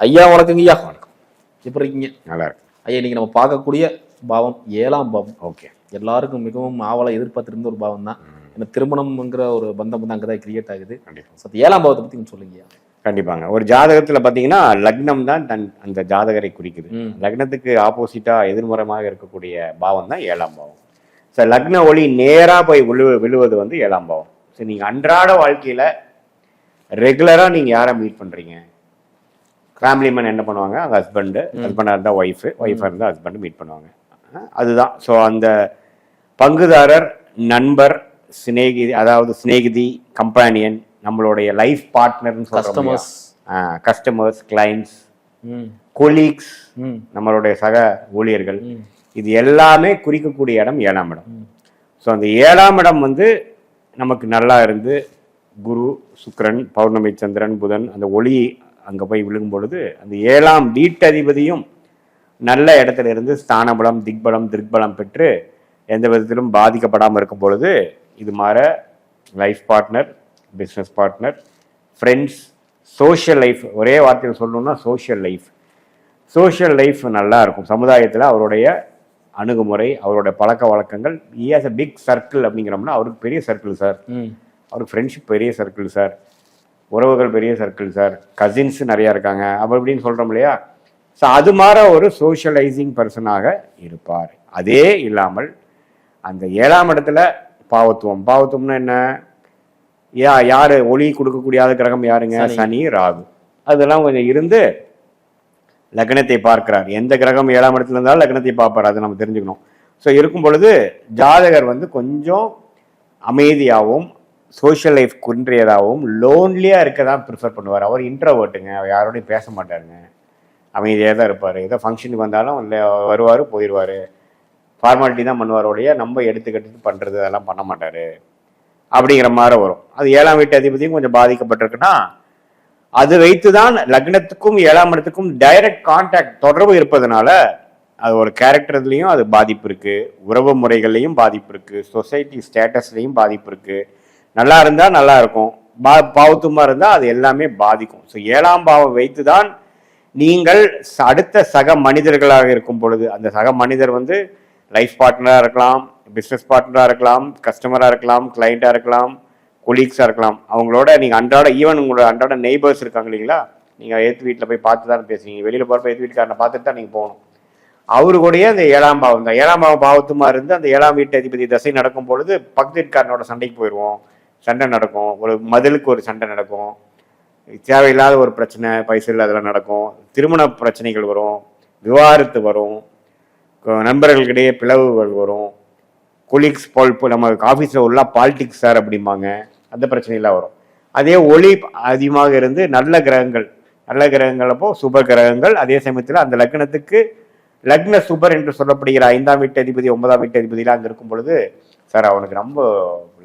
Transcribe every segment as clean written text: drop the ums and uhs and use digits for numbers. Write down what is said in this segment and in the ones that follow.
ஐயா வணக்கங்க ஐயா. வணக்கம். எப்படி இருக்கீங்க? நல்லா இருக்கு ஐயா. இன்னைக்கு நம்ம பார்க்கக்கூடிய பாவம் 7ஆம் பாவம். ஓகே. எல்லாருக்கும் மிகவும் ஆவலா எதிர்பார்த்திருந்த ஒரு பாவம் தான். ஏன்னா திருமணம்ங்கிற ஒரு பந்தம் வந்து அங்கதான் கிரியேட் ஆகுது. கண்டிப்பா 7ஆம் பாவத்தை பத்தி கொஞ்சம் சொல்லுங்க. கண்டிப்பாங்க. ஒரு ஜாதகத்துல பாத்தீங்கன்னா லக்னம் தான் அந்த ஜாதகரை குறிக்குது. லக்னத்துக்கு ஆப்போசிட்டா எதிர்மறையாக இருக்கக்கூடிய பாவம் தான் 7ஆம் பாவம். ஸோ லக்ன ஒளி நேரா போய் விழுவது வந்து 7ஆம் பாவம். ஸோ நீங்க அன்றாட வாழ்க்கையில ரெகுலரா நீங்க யாரை மீட் பண்றீங்க? ஃபேமிலி மேன் என்ன பண்ணுவாங்க? அவங்க ஹஸ்பண்டாக இருந்தால் ஒய்ஃபாக இருந்தால் ஹஸ்பண்ட் மீட் பண்ணுவாங்க. அதுதான். ஸோ அந்த பங்குதாரர், நண்பர், சிநேகிதி, அதாவது சிநேகிதி, கம்பானியன், நம்மளுடைய லைஃப் பார்ட்னர்னு சொல்கிறோம். கஸ்டமர்ஸ், கிளைண்ட்ஸ், கொலீக்ஸ், நம்மளுடைய சக ஊழியர்கள், இது எல்லாமே குறிக்கக்கூடிய இடம் 7ஆம் இடம். ஸோ அந்த 7ஆம் இடம் வந்து நமக்கு நல்லா இருந்து குரு, சுக்கிரன், பௌர்ணமி, சந்திரன், புதன் அந்த ஒளி அங்கே போய் விழுகும் பொழுது அந்த 7ஆம் வீட்டதிபதியும் நல்ல இடத்துல இருந்து ஸ்தானபலம், திக்பலம் பெற்று எந்த விதத்திலும் பாதிக்கப்படாமல் இருக்கும் பொழுது இது மாதிரி life partner, business partner, friends, social life, ஒரே வார்த்தையில் சொல்லணும்னா சோஷியல் லைஃப் நல்லா இருக்கும். சமுதாயத்தில் அவருடைய அணுகுமுறை, அவருடைய பழக்க வழக்கங்கள், ஹஸ் அ பிக் சர்க்கிள் அப்படிங்கிறோம்னா அவருக்கு பெரிய சர்க்கிள் சார், அவருக்கு ஃப்ரெண்ட்ஷிப் பெரிய சர்க்கிள் சார், உறவுகள் பெரிய சர்க்கிள் சார், கசின்ஸ் நிறையா இருக்காங்க அப்படி இப்படின்னு சொல்கிறோம் இல்லையா. ஸோ அது மாதிரி ஒரு சோஷியலைசிங் பர்சனாக இருப்பார். அதே இல்லாமல் அந்த 7ஆம் இடத்துல பாவத்துவம்னா என்ன? யார் ஒளி கொடுக்கக்கூடியாத கிரகம் யாருங்க? சனி, ராகு. அதெல்லாம் கொஞ்சம் இருந்து லக்னத்தை பார்க்கிறார். எந்த கிரகம் 7ஆம் இடத்துல இருந்தாலும் லக்னத்தை பார்ப்பார். அதை நம்ம தெரிஞ்சுக்கணும். ஸோ இருக்கும் பொழுது ஜாதகர் வந்து கொஞ்சம் அமைதியாகவும் சோஷியல் லைஃப் குன்றியதாகவும் லோன்லியாக இருக்க தான் ப்ரிஃபர் பண்ணுவார். அவர் இன்ட்ரோவர்ட்டுங்க, யாரோடையும் பேச மாட்டாருங்க, அமைதியாக தான் இருப்பார். ஏதோ ஃபங்க்ஷனுக்கு வந்தாலும் இல்லை வருவார் போயிடுவார், ஃபார்மாலிட்டி தான் பண்ணுவார் ஒழிய நம்ம எடுத்துக்கிட்டு பண்ணுறது அதெல்லாம் பண்ண மாட்டார் அப்படிங்கிற மாதிரி வரும். அது 7ஆம் வீட்டு அதிபதியும் கொஞ்சம் பாதிக்கப்பட்டிருக்குன்னா அது வைத்து தான் லக்னத்துக்கும் 7ஆம் இடத்துக்கும் டைரக்ட் கான்டாக்ட் தொடர்பு இருப்பதனால அது ஒரு கேரக்டர்லையும் அது பாதிப்பு இருக்குது, உறவு முறைகள்லையும் பாதிப்பு இருக்குது, சொசைட்டி ஸ்டேட்டஸ்லையும் பாதிப்பு இருக்குது. நல்லா இருந்தால் நல்லா இருக்கும், பாவத்துமா இருந்தால் அது எல்லாமே பாதிக்கும். ஸோ 7ஆம் பாவம் வைத்து தான் நீங்கள் அடுத்த சக மனிதர்களாக இருக்கும் பொழுது அந்த சக மனிதர் வந்து லைஃப் பார்ட்னராக இருக்கலாம், பிஸ்னஸ் பார்ட்னராக இருக்கலாம், கஸ்டமராக இருக்கலாம், கிளைண்ட்டாக இருக்கலாம், கொலீக்ஸாக இருக்கலாம். அவங்களோட நீங்கள் அன்றாட ஈவன் உங்களோட அன்றாட நெய்பர்ஸ் இருக்காங்க இல்லைங்களா, நீங்கள் எதிர்த்து வீட்டில் போய் பார்த்து தான் பேசுவீங்க, வெளியில் போகிறப்ப எதிர்த்து வீட்டுக்காரனை பார்த்துட்டு தான் நீங்கள் போகணும். அவரு கூடயே அந்த 7ஆம் பாவம் தான். 7ஆம் பாவம் பாவத்துமா இருந்து அந்த 7ஆம் வீட்டு அதிபதி தசை நடக்கும் பொழுது பக்கத்து வீட்டுக்காரனோட சண்டைக்கு போயிடுவோம், சண்டை நடக்கும், ஒரு மதிலுக்கு ஒரு சண்டை நடக்கும், தேவையில்லாத ஒரு பிரச்சனை பைசல் அதெல்லாம் நடக்கும், திருமண பிரச்சனைகள் வரும், விவாகரத்து வரும், நண்பர்களுக்கிடையே பிளவுகள் வரும், கொலீக்ஸ் நம்ம ஆஃபீஸில் உள்ள பாலிடிக்ஸ் சார் அப்படிம்பாங்க, அந்த பிரச்சனைலாம் வரும். அதே ஒளி அதிகமாக இருந்து நல்ல கிரகங்கள் அப்போ சுப கிரகங்கள், அதே சமயத்தில் அந்த லக்னத்துக்கு லக்ன சுபர் என்று சொல்லப்படுகிற 5ஆம் வீட்டு அதிபதி 9ஆம் வீட்டு அதிபதியெலாம் அங்கே இருக்கும் பொழுது சார் அவனுக்கு ரொம்ப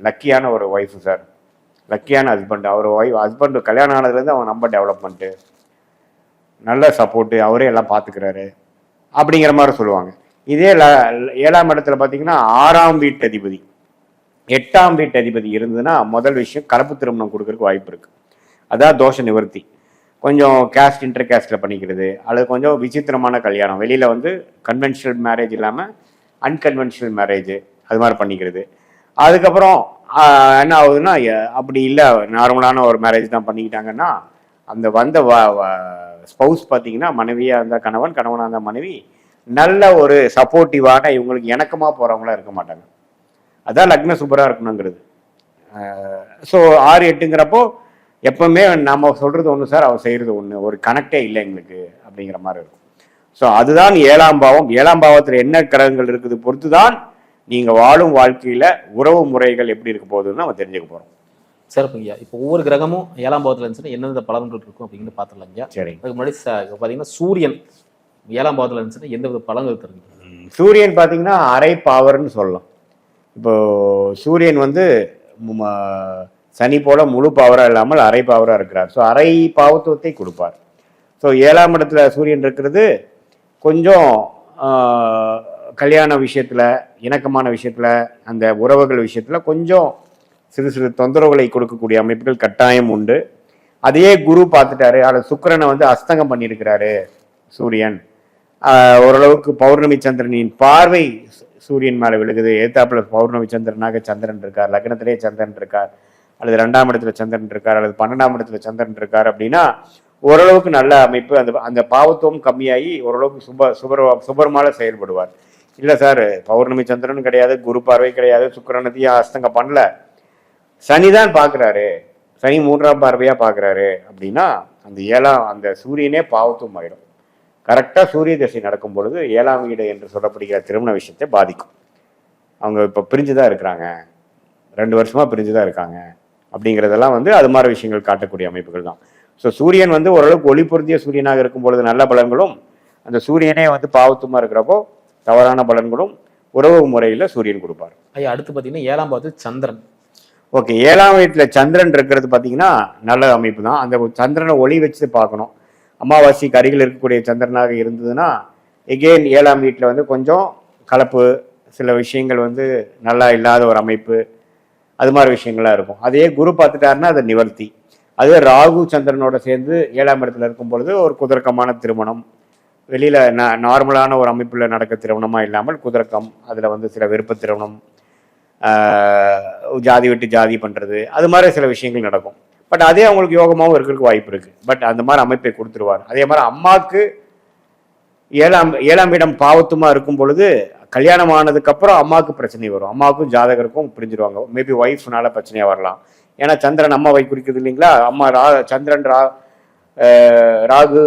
லக்கியான ஒரு ஒய்ஃபு சார், லக்கியான ஹஸ்பண்ட், அவர் ஹஸ்பண்ட் கல்யாணம் ஆனதுலேருந்து அவன் ரொம்ப டெவலப்மெண்ட்டு, நல்ல சப்போர்ட்டு, அவரே எல்லாம் பார்த்துக்கிறாரு அப்படிங்கிற மாதிரி சொல்லுவாங்க. இதே 7ஆம் இடத்துல பார்த்தீங்கன்னா 6ஆம் வீட்டு அதிபதி 8ஆம் வீட்டு அதிபதி இருந்ததுன்னா முதல் விஷயம் கலப்பு திருமணம் கொடுக்கறதுக்கு வாய்ப்பு இருக்குது. அதான் தோஷ நிவர்த்தி. கொஞ்சம் கேஸ்ட் இன்டர் கேஸ்டில் பண்ணிக்கிறது, அல்லது கொஞ்சம் விசித்திரமான கல்யாணம், வெளியில் வந்து கன்வென்ஷனல் மேரேஜ் இல்லாமல் அன்கன்வென்ஷனல் மேரேஜ் அது மாதிரி பண்ணிக்கிறது. அதுக்கப்புறம் என்ன ஆகுதுன்னா, அப்படி இல்லை நார்மலான ஒரு மேரேஜ் தான் பண்ணிக்கிட்டாங்கன்னா அந்த வந்த ஸ்பவுஸ் பார்த்தீங்கன்னா மனைவியாக இருந்தால் கணவன், கணவனாக இருந்தால் மனைவி, நல்ல ஒரு சப்போர்ட்டிவான இவங்களுக்கு இணக்கமாக போகிறவங்களாம் இருக்க மாட்டாங்க. அதான் லக்ன சூப்பராக இருக்கணுங்கிறது. ஸோ 6, 8ங்கிறப்போ எப்பவுமே நம்ம சொல்கிறது ஒன்று சார், அவர் செய்கிறது ஒன்று, ஒரு கனெக்டே இல்லை எங்களுக்கு அப்படிங்கிற மாதிரி இருக்கும். ஸோ அதுதான் 7ஆம் பாவம். 7ஆம் பாவத்தில் என்ன கிரகங்கள் இருக்குது பொறுத்து தான் நீங்கள் வாழும் வாழ்க்கையில் உறவு முறைகள் எப்படி இருக்க போகுதுன்னு நம்ம தெரிஞ்சுக்க போகிறோம். சிறப்புங்கய்யா. இப்போ ஒவ்வொரு கிரகமும் 7ஆம் பாவத்தில் இருந்துச்சுன்னா எந்தெந்த பலன்கள் இருக்கும் அப்படின்னு பார்த்துடலாங்கய்யா. சரி. அதுக்கு முன்னாடி பார்த்தீங்கன்னா சூரியன் 7ஆம் பாவத்தில் இருந்துச்சுன்னா எந்த வித பலன்கள் தருங்க? சூரியன் பார்த்தீங்கன்னா அரை பாவர்னு சொல்லலாம். இப்போ சூரியன் வந்து சனி போல முழு பவராக இல்லாமல் அரை பவராக இருக்கிறார். ஸோ அரை பாவத்துவத்தை கொடுப்பார். ஸோ 7ஆம் இடத்துல சூரியன் இருக்கிறது கொஞ்சம் கல்யாண விஷயத்தில், இணக்கமான விஷயத்தில், அந்த உறவுகள் விஷயத்தில் கொஞ்சம் சிறு சிறு தொந்தரவுகளை கொடுக்கக்கூடிய அமைப்புகள் கட்டாயம் உண்டு. அதையே குரு பார்த்துட்டாரு, அல்லது சுக்கிரனை வந்து அஸ்தங்கம் பண்ணியிருக்கிறாரு சூரியன், ஓரளவுக்கு பௌர்ணமி சந்திரனின் பார்வை சூரியன் மேலே விழுகுது, ஏத்தாப்புல பௌர்ணமி சந்திரனாக சந்திரன் இருக்கார், லக்னத்திலே சந்திரன் இருக்கார், அல்லது 2ஆம் இடத்துல சந்திரன் இருக்கார், அல்லது 12ஆம் இடத்துல சந்திரன் இருக்கார் அப்படின்னா ஓரளவுக்கு நல்ல அமைப்பு. அந்த அந்த பாவத்துவம் கம்மியாகி ஓரளவுக்கு சுபரமால செயல்படுவார். இல்லை சார், பௌர்ணமி சந்திரன் கிடையாது, குரு பார்வை கிடையாது, சுக்கிரனத்தையும் அஸ்தங்கம் பண்ணல, சனி தான் பார்க்குறாரு, சனி 3ஆம் பார்வையாக பார்க்குறாரு அப்படின்னா அந்த சூரியனே பாவத்துவம் ஆயிடும். கரெக்டாக சூரிய தசை நடக்கும் பொழுது 7ஆம் வீடு என்று சொல்லப்படுகிற திருமண விஷயத்தை பாதிக்கும். அவங்க இப்போ பிரிஞ்சு தான் இருக்கிறாங்க, 2 வருஷமாக பிரிஞ்சு தான் இருக்காங்க அப்படிங்கிறதெல்லாம் வந்து அது மாதிரி விஷயங்கள் காட்டக்கூடிய அமைப்புகள் தான். ஸோ சூரியன் வந்து ஓரளவுக்கு ஒளி பொருந்திய சூரியனாக இருக்கும் பொழுது நல்ல பலன்களும், அந்த சூரியனே வந்து பாவத்துவமாக இருக்கிறப்போ தவறான பலன்களும் உறவு முறையில் சூரியன் கொடுப்பார். ஐயா, அடுத்து பார்த்தீங்கன்னா 7ஆம் பாவத்தில் சந்திரன். ஓகே, 7ஆம் வீட்டில் சந்திரன் இருக்கிறது பார்த்தீங்கன்னா நல்ல அமைப்பு தான். அந்த சந்திரனை ஒளி வச்சு பார்க்கணும். அமாவாசைக்கு அருகில் இருக்கக்கூடிய சந்திரனாக இருந்ததுன்னா எகெயின் 7ஆம் வீட்டில் வந்து கொஞ்சம் கலப்பு, சில விஷயங்கள் வந்து நல்லா இல்லாத ஒரு அமைப்பு, அது மாதிரி விஷயங்கள்லாம் இருக்கும். அதையே குரு பார்த்துட்டாருன்னா அது நிவர்த்தி. அதுவே ராகு சந்திரனோட சேர்ந்து 7ஆம் இடத்துல இருக்கும் பொழுது ஒரு குதர்க்கமான திருமணம், வெளியில் நார்மலான ஒரு அமைப்பில் நடக்க திருமணமாக இல்லாமல் குதர்க்கம், அதில் வந்து சில விருப்ப திருமணம், ஜாதி விட்டு ஜாதி பண்ணுறது, அது மாதிரி சில விஷயங்கள் நடக்கும். பட் அதே அவங்களுக்கு யோகமாகவும் இருக்கிறதுக்கு வாய்ப்பு இருக்குது. பட் அந்த மாதிரி அமைப்பை கொடுத்துருவார். அதே மாதிரி அம்மாவுக்கு 7ஆம் இடம் பாவத்துமாக இருக்கும் பொழுது கல்யாணம் ஆனதுக்கப்புறம் அம்மாவுக்கு பிரச்சனை வரும். அம்மாவுக்கும் ஜாதகருக்கும் பிரிஞ்சிருவாங்க. மேபி ஒய்ஃப்னால பிரச்சனையாக வரலாம். ஏன்னா சந்திரன் அம்மாவை குறிக்குது இல்லைங்களா. அம்மா சந்திரன் ராகு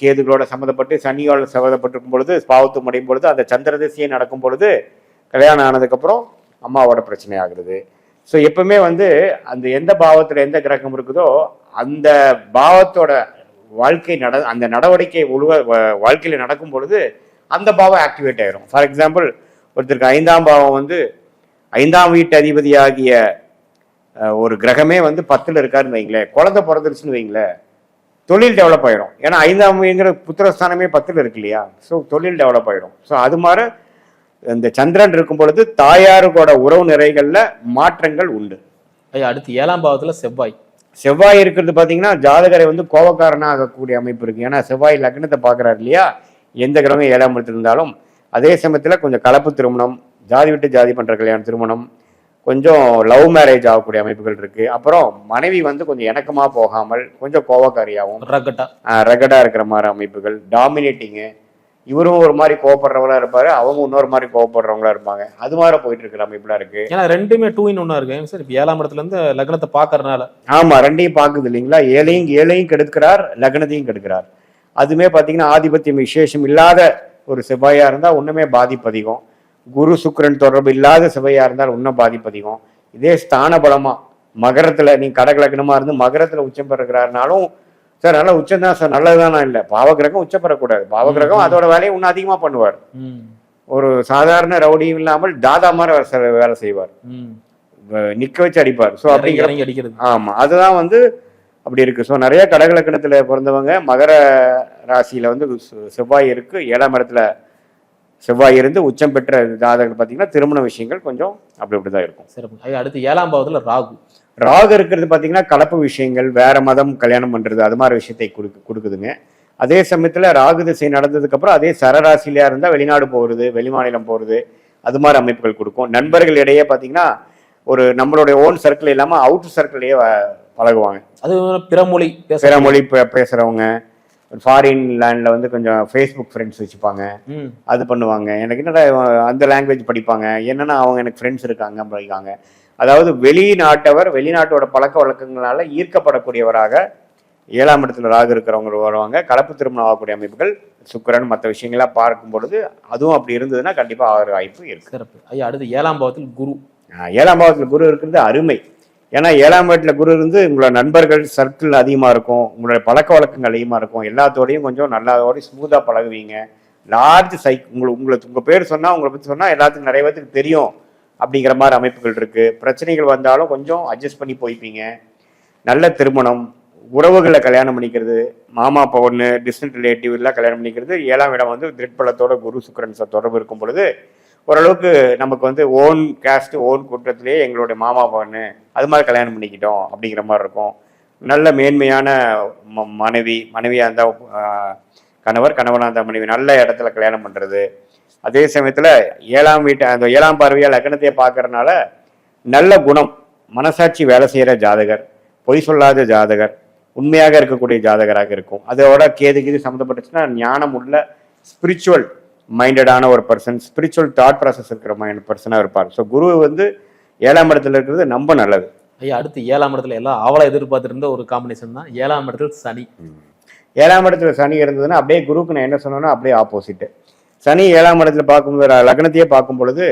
கேதுகளோட சம்மந்தப்பட்டு சனியோட சம்மந்தப்பட்டிருக்கும் பொழுது பாவத்துவம் அடையும் பொழுது அந்த சந்திர திசையை நடக்கும் பொழுது கல்யாணம் ஆனதுக்கப்புறம் அம்மாவோட பிரச்சனை ஆகுறது. ஸோ எப்பவுமே வந்து அந்த எந்த பாவத்தில் எந்த கிரகம் இருக்குதோ அந்த பாவத்தோட வாழ்க்கை அந்த நடவடிக்கை வாழ்க்கையில் நடக்கும் பொழுது அந்த பாவம் ஆக்டிவேட் ஆயிரும். ஃபார் எக்ஸாம்பிள், ஒருத்தருக்கு 5ஆம் பாவம் வந்து 5ஆம் வீட்டு அதிபதியாகிய ஒரு கிரகமே வந்து 10ல் இருக்காருன்னு வைங்களேன், குழந்தை பிறந்துருச்சுன்னு வைங்களேன், தொழில் டெவலப் ஆயிரும். ஏன்னா 5ஆம் வீங்கிற புத்திரஸ்தானமே 10ல் இருக்கு இல்லையா. ஸோ தொழில் டெவலப் ஆயிரும். ஸோ அது மாதிரி இந்த சந்திரன் இருக்கும் பொழுது தாயாருக்கோட உறவு நிறைகள்ல மாற்றங்கள் உண்டு. அடுத்து 7ஆம் பாவத்துல செவ்வாய் இருக்கிறது பாத்தீங்கன்னா ஜாதகரை வந்து கோபக்காரனா ஆகக்கூடிய அமைப்பு இருக்கு. ஏன்னா செவ்வாய் லக்னத்தை பாக்குறாரு இல்லையா, எந்த கிரகம் 7ஆம் இடத்துல இருந்தாலும். அதே சமயத்துல கொஞ்சம் கலப்பு திருமணம், ஜாதி விட்டு ஜாதி பண்ற கல்யாண திருமணம், கொஞ்சம் லவ் மேரேஜ் ஆகக்கூடிய அமைப்புகள் இருக்கு. அப்புறம் மனைவி வந்து கொஞ்சம் இணக்கமா போகாமல் கொஞ்சம் கோபக்காரியாகவும் ரகடா இருக்கிற மாதிரி அமைப்புகள், டாமினேட்டிங்கு, இவரும் ஒரு மாதிரி கோவப்படுறவங்களா இருப்பாரு, அவங்க இன்னொரு மாதிரி கோவப்படுறவங்களா இருப்பாங்க. அது மாதிரி போயிட்டு இருக்கிற அமைப்புலாம் இருக்கு. ஏன்னா ரெண்டுமே 2 in 1 இருக்கு சார். இப்போ 7ஆம் இடத்துல இருந்து லக்னத்தை பாக்குறதுனால ஆமா, ரெண்டையும் பாக்குது இல்லைங்களா. ஏழையும் கெடுக்கிறார், லக்னத்தையும் கெடுக்கிறார். அதுமே பாத்தீங்கன்னா ஆதிபத்தியம் விசேஷம் இல்லாத ஒரு செவ்வாயா இருந்தா ஒண்ணுமே பாதிப்பு அதிகம். குரு சுக்கிரன் தொடர்பு இல்லாத செவ்வாயா இருந்தால் இன்னும் பாதிப்பு அதிகம். இதே ஸ்தான பலமா மகரத்துல நீங்க கடக லக்னமா இருந்து மகரத்துல உச்சம் பெறுகிறாருனாலும் சார் நல்லா உச்சம் தான் சார், நல்லதுதானா இல்லை, பாவகிரகம் உச்சம் பெறக்கூடாது. பாவகிரகம் அதோட வேலையை இன்னும் அதிகமா பண்ணுவார். ஒரு சாதாரண ரவுடியும் இல்லாமல் தாதா மாதிரி வேலை செய்வார், நிக்க வச்சு அடிப்பார். ஸோ அப்படிங்கிற ஆமா, அதுதான் வந்து அப்படி இருக்கு. ஸோ நிறைய கடகலக்கணத்துல பிறந்தவங்க மகர ராசியில வந்து செவ்வாய் இருக்கு, 7ஆம் இடத்துல செவ்வாய் இருந்து உச்சம் பெற்ற ஜாதகங்கள் பார்த்தீங்கன்னா திருமண விஷயங்கள் கொஞ்சம் அப்படிதான் இருக்கும். சிறப்பு. அடுத்து 7ஆம் பாவத்துல ராகு இருக்கிறது பார்த்தீங்கன்னா கலப்பு விஷயங்கள், வேற மதம் கல்யாணம் பண்றது, அது மாதிரி விஷயத்தை கொடுக்குதுங்க. அதே சமயத்துல ராகு திசை நடந்ததுக்கு அப்புறம் அதே சரராசிலையா இருந்தா வெளிநாடு போறது, வெளிமாநிலம் போறது, அது மாதிரி அமைப்புகள் கொடுக்கும். நண்பர்கள் இடையே பார்த்தீங்கன்னா ஒரு நம்மளுடைய ஓன் சர்க்கிள் இல்லாம அவுட் சர்க்கிள்லயே பழகுவாங்க. அது பிற மொழி பேசுறவங்க, ஃபாரின் லேண்ட்ல வந்து கொஞ்சம் ஃபேஸ்புக் ஃப்ரெண்ட்ஸ் வச்சுப்பாங்க, அது பண்ணுவாங்க. எனக்கு என்னடா அந்த லாங்குவேஜ் படிப்பாங்க, என்னன்னா அவங்க எனக்கு ஃப்ரெண்ட்ஸ் இருக்காங்க படிக்காங்க. அதாவது வெளிநாட்டவர் வெளிநாட்டோட பழக்க வழக்கங்களால ஈர்க்கப்படக்கூடியவராக 7ஆம் இடத்துல ராகு இருக்கிறவங்க வருவாங்க. கலப்பு திருமணம் ஆகக்கூடிய அமைப்புகள் சுக்கிரன் மற்ற விஷயங்கள்லாம் பார்க்கும் பொழுது அதுவும் அப்படி இருந்ததுன்னா கண்டிப்பா ஆகிற வாய்ப்பு இருக்கு. சிறப்பு. அடுத்து 7ஆம் பாவத்தில் குரு. 7ஆம் பாவத்தில் குரு இருக்கிறது அருமை. ஏன்னா 7ஆம் வீட்டுல குரு இருந்து உங்களோட நண்பர்கள் சர்க்கிள் அதிகமா இருக்கும், உங்களுடைய பழக்க வழக்கங்கள் அதிகமா இருக்கும், எல்லாத்தோடையும் கொஞ்சம் நல்லாதோடையும் ஸ்மூத்தா பழகுவீங்க. லார்ஜ் உங்க பேர் சொன்னா உங்களை பத்தி சொன்னா எல்லாத்துக்கும் நிறைய பேருக்கு தெரியும் அப்படிங்கிற மாதிரி அமைப்புகள் இருக்கு. பிரச்சனைகள் வந்தாலும் கொஞ்சம் அட்ஜஸ்ட் பண்ணி போய்ப்பீங்க. நல்ல திருமணம், உறவுகளை கல்யாணம் பண்ணிக்கிறது, மாமா பொண்ணு, டிஸ்டன்ட் ரிலேட்டிவ் எல்லாம் கல்யாணம் பண்ணிக்கிறது. 7ஆம் இடம் வந்து திட்பலத்தோட குரு சுக்கிரன் தொடர்பு இருக்கும் பொழுது ஓரளவுக்கு நமக்கு வந்து ஓன் கேஸ்ட் ஓன் கூட்டத்திலேயே எங்களுடைய மாமா பொண்ணு அது மாதிரி கல்யாணம் பண்ணிக்கிட்டோம் அப்படிங்கிற மாதிரி இருக்கும். நல்ல மேன்மையான மனைவியாக இருந்தால் கணவனாக இருந்தால் மனைவி நல்ல இடத்துல கல்யாணம் பண்ணுறது. அதே சமயத்தில் 7ஆம் வீட்டு அந்த 7ஆம் பார்வையாக லக்னத்தையே பார்க்கறதுனால நல்ல குணம், மனசாட்சி வேலை செய்கிற ஜாதகர், பொய் சொல்லாத ஜாதகர், உண்மையாக இருக்கக்கூடிய ஜாதகராக இருக்கும். அதோட கேது சம்மந்தப்பட்டுச்சுன்னா ஞானம் உள்ள ஸ்பிரிச்சுவல் மைண்டடான ஒரு பர்சன், ஸ்பிரிச்சுவல் தாட் ப்ராசஸ் இருக்கிற பர்சனாக இருப்பார். ஸோ குரு 7ஆம் இடத்துல இருக்கிறது ரொம்ப நல்லது. ஐயா அடுத்து 7ஆம் இடத்துல எல்லாம் ஆவலா எதிர்பார்த்திருந்த ஒரு காம்பினேஷன் தான் 7ஆம் இடத்துல சனி. 7ஆம் இடத்துல சனி இருந்ததுன்னா அப்படியே குருவுக்கு நான் என்ன சொன்னேன்னா அப்படியே ஆப்போசிட்டு. சனி 7ஆம் இடத்துல பார்க்கும்போது லக்னத்தையே பார்க்கும் பொழுது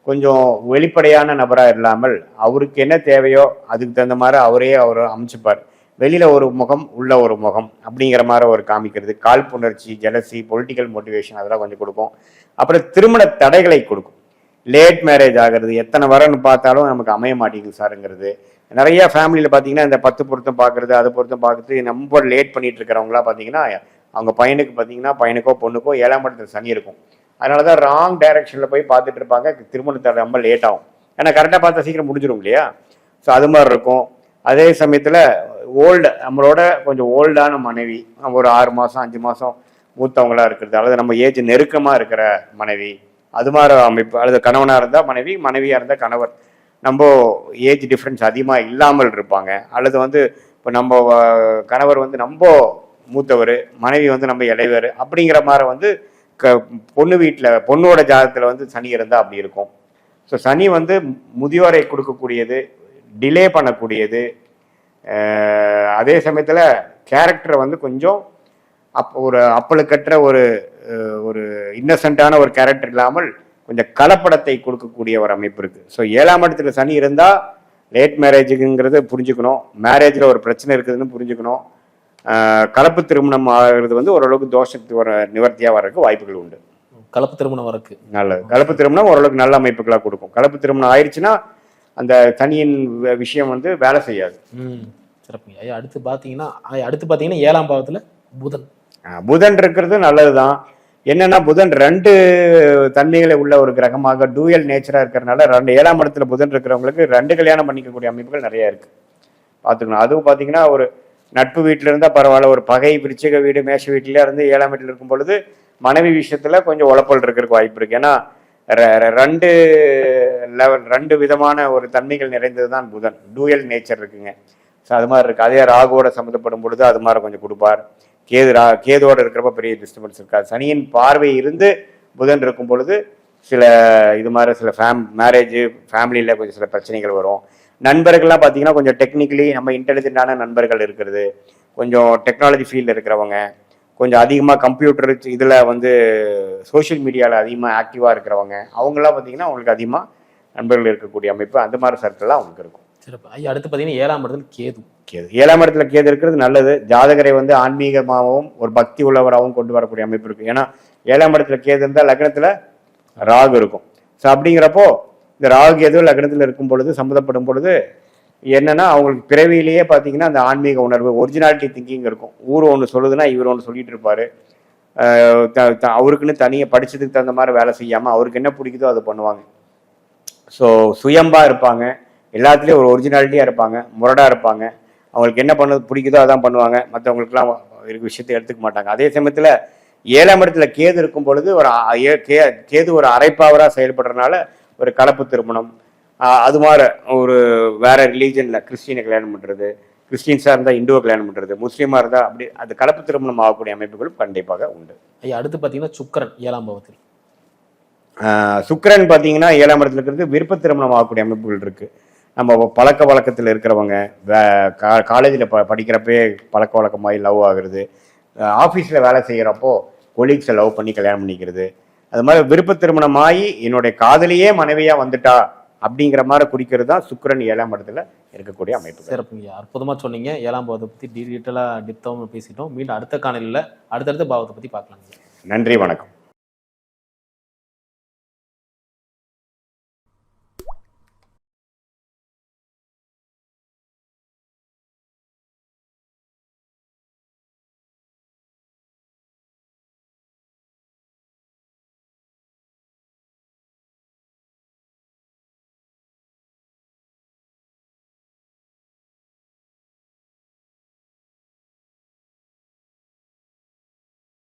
கொஞ்சம் வெளிப்படையான நபராக இல்லாமல் அவருக்கு என்ன தேவையோ அதுக்கு தகுந்த மாதிரி அவர் அமைச்சுப்பார். வெளியில் ஒரு முகம் உள்ள ஒரு முகம் அப்படிங்கிற மாதிரி ஒரு காமிக்கிறது. காழ்ப்புணர்ச்சி, ஜெலசி, பொலிட்டிக்கல் மோட்டிவேஷன் அதெல்லாம் கொஞ்சம் கொடுக்கும். அப்புறம் திருமண தடைகளை கொடுக்கும். லேட் மேரேஜ் ஆகிறது, எத்தனை வரன்னு பார்த்தாலும் நமக்கு அமைய மாட்டேங்குது சாருங்கிறது. நிறைய ஃபேமிலியில் பார்த்தீங்கன்னா இந்த 10 பொருத்தம் பார்க்குறது, அது பொருத்தம் பார்க்குறது ரொம்ப லேட் பண்ணிட்டு இருக்கிறவங்களாம் பார்த்தீங்கன்னா அவங்க பையனுக்கோ பொண்ணுக்கோ 7ஆம் இடத்துல சனி இருக்கும். அதனால தான் ராங் டைரக்ஷனில் போய் பார்த்துட்டு இருப்பாங்க. திருமணத்தை ரொம்ப லேட் ஆகும். ஏன்னா கரெக்டாக பார்த்தா சீக்கிரம் முடிஞ்சிடும் இல்லையா? ஸோ அது மாதிரி இருக்கும். அதே சமயத்தில் நம்மளோட கொஞ்சம் ஓல்டான மனைவி, ஒரு 6 மாதம் 5 மாதம் மூத்தவங்களாக இருக்கிறது, அல்லது நம்ம ஏஜ் நெருக்கமாக இருக்கிற மனைவி, அது மாதிரி அமைப்பு. அல்லது கணவனாக இருந்தால் மனைவியாக இருந்தால் கணவர், நம்ம ஏஜ் டிஃப்ரென்ஸ் அதிகமாக இல்லாமல் இருப்பாங்க. அல்லது இப்போ நம்ம கணவர் நம்ம மூத்தவர், மனைவி நம்ம இளையவர் அப்படிங்கிற மாதிரி பொண்ணோட ஜாதகத்தில் சனி இருந்தால் அப்படி இருக்கும். ஸோ சனி முதியோரை கொடுக்கக்கூடியது, டிலே பண்ணக்கூடியது. அதே சமயத்தில் கேரக்டரை கொஞ்சம் ஒரு அப்பழுக்கற்ற ஒரு இன்னசென்ட்டான ஒரு கேரக்டர் இல்லாமல் கொஞ்சம் கலப்படத்தை கொடுக்கக்கூடிய ஒரு அமைப்பு இருக்குது. ஸோ 7ஆம் இடத்துல சனி இருந்தால் லேட் மேரேஜுங்கிறத புரிஞ்சுக்கணும். மேரேஜில் ஒரு பிரச்சனை இருக்குதுன்னு புரிஞ்சுக்கணும். கலப்பு திருமணம் ஆகிறது ஓரளவுக்கு தோஷத்துக்கு நிவர்த்தியாக வர்றதுக்கு வாய்ப்புகள் உண்டு. கலப்பு திருமணம் வரக்கு நல்லது. கலப்பு திருமணம் ஓரளவுக்கு நல்ல அமைப்புகளாக கொடுக்கும். கலப்பு திருமணம் ஆயிடுச்சுன்னா அந்த தனியின் விஷயம் வேலை செய்யாது. சிறப்புங்க. ஐயா அடுத்து பார்த்தீங்கன்னா 7ஆம் பாவத்தில் புதன் இருக்கிறது நல்லதுதான். என்னன்னா புதன் 2 தன்மைகளை உள்ள ஒரு கிரகமாக டூயல் நேச்சரா இருக்கிறதுனால 7ஆம் இடத்துல புதன் இருக்கிறவங்களுக்கு 2 கல்யாணம் பண்ணிக்கக்கூடிய அமைப்புகள் நிறைய இருக்கு. பார்த்துக்கணும். அதுவும் பார்த்தீங்கன்னா ஒரு நட்பு வீட்டில் இருந்தால் பரவாயில்ல, ஒரு பகை விருச்சிக வீடு மேஷ வீட்டில இருந்து 7ஆம் வீட்டில் இருக்கும் பொழுது மனைவி விஷயத்துல கொஞ்சம் உழப்பல் இருக்கிறதுக்கு வாய்ப்பு இருக்கு. ஏன்னா 2 விதமான ஒரு தன்மைகள் நிறைந்தது தான் புதன். டூயல் நேச்சர் இருக்குங்க. ஸோ அது மாதிரி இருக்கு. அதே ராகுவோட சம்மந்தப்படும் பொழுது அது மாதிரி கொஞ்சம் கொடுப்பார். கேதுவோட இருக்கிறப்ப பெரிய டிஸ்டர்பன்ஸ் இருக்காது. சனியின் பார்வை இருந்து புதன் இருக்கும் பொழுது சில மேரேஜ் ஃபேமிலியில் கொஞ்சம் சில பிரச்சனைகள் வரும். நண்பர்கள்லாம் பார்த்தீங்கன்னா கொஞ்சம் டெக்னிக்கலி நம்ம இன்டெலிஜென்ட்டான நண்பர்கள் இருக்கிறது, கொஞ்சம் டெக்னாலஜி ஃபீல்டில் இருக்கிறவங்க, கொஞ்சம் அதிகமாக கம்ப்யூட்டர் இதில் சோஷியல் மீடியாவில் அதிகமாக ஆக்டிவாக இருக்கிறவங்க, அவங்களாம் பார்த்தீங்கன்னா அவங்களுக்கு அதிகமாக நண்பர்கள் இருக்கக்கூடிய அமைப்பு அந்த மாதிரி சர்க்கிள்லாம் அவங்களுக்கு இருக்கும். சிறப்பு. ஐயா அடுத்து பார்த்தீங்கன்னா 7ஆம் இடத்துல கேது. 7ஆம் இடத்துல கேது இருக்கிறது நல்லது. ஜாதகரை ஆன்மீகமாகவும் ஒரு பக்தி உள்ளவராகவும் கொண்டு வரக்கூடிய அமைப்பு இருக்குது. ஏன்னா 7ஆம் இடத்துல கேது இருந்தால் லக்னத்தில் ராகு இருக்கும். ஸோ அப்படிங்கிறப்போ இந்த ராகு கேது லக்னத்தில் இருக்கும் பொழுது சம்மந்தப்படும் பொழுது என்னன்னா அவங்களுக்கு பிறவியிலேயே பார்த்தீங்கன்னா அந்த ஆன்மீக உணர்வு, ஒரிஜினாலிட்டி திங்கிங் இருக்கும். ஊர் ஒன்று சொல்லுதுன்னா இவர் ஒன்று சொல்லிட்டு இருப்பாரு. அவருக்குன்னு தனியாக படிச்சதுக்கு தகுந்த மாதிரி வேலை செய்யாமல் அவருக்கு என்ன பிடிக்குதோ அதை பண்ணுவாங்க. ஸோ சுயம்பா இருப்பாங்க, எல்லாத்துலேயும் ஒரு ஒரிஜினாலிட்டியாக இருப்பாங்க, முரடாக இருப்பாங்க. அவங்களுக்கு என்ன பண்ணது பிடிக்குதோ அதான் பண்ணுவாங்க, மற்றவங்களுக்குலாம் இருக்க விஷயத்தை எடுத்துக்க மாட்டாங்க. அதே சமயத்தில் 7ஆம் இடத்துல கேது இருக்கும் பொழுது கேது ஒரு அரைப்பாவராக செயல்படுறதுனால ஒரு கலப்பு திருமணம், அது மாதிரி ஒரு வேற ரிலீஜனில் கிறிஸ்டினை கல்யாணம் பண்ணுறது, கிறிஸ்டின்ஸாக இருந்தால் இந்துவை கல்யாணம் பண்ணுறது, முஸ்லீமாக இருந்தால் அப்படி அது கலப்பு திருமணம் ஆகக்கூடிய அமைப்புகள் கண்டிப்பாக உண்டு. ஐயா அடுத்து பார்த்தீங்கன்னா சுக்கிரன் 7ஆம் பாவத்தில். சுக்கிரன் பார்த்தீங்கன்னா 7ஆம் இடத்துல இருக்கிறது விருப்ப திருமணம் ஆகக்கூடிய அமைப்புகள் இருக்குது. நம்ம பழக்க வழக்கத்தில் இருக்கிறவங்க, காலேஜில் படிக்கிறப்பே பழக்க வழக்கமாகி லவ் ஆகுறது, ஆஃபீஸில் வேலை செய்கிறப்போ கொலீக்ஸை லவ் பண்ணி கல்யாணம் பண்ணிக்கிறது, அது மாதிரி விருப்ப திருமணமாகி என்னுடைய காதலியே மனைவியாக வந்துட்டா அப்படிங்கிற மாதிரி குறிக்கிறது தான் சுக்கிரன் 7ஆம் இடத்துல இருக்கக்கூடிய அமைப்பு. சிறப்புங்க. அற்புதமாக சொன்னீங்க. 7ஆம் பாவத்தை பற்றி டீட்டெயிலாக டிப்தாகவும் பேசிட்டோம். மீண்டும் அடுத்த காணொலியில் அடுத்தடுத்த பாவத்தை பற்றி பார்க்கலாம். நன்றி, வணக்கம்.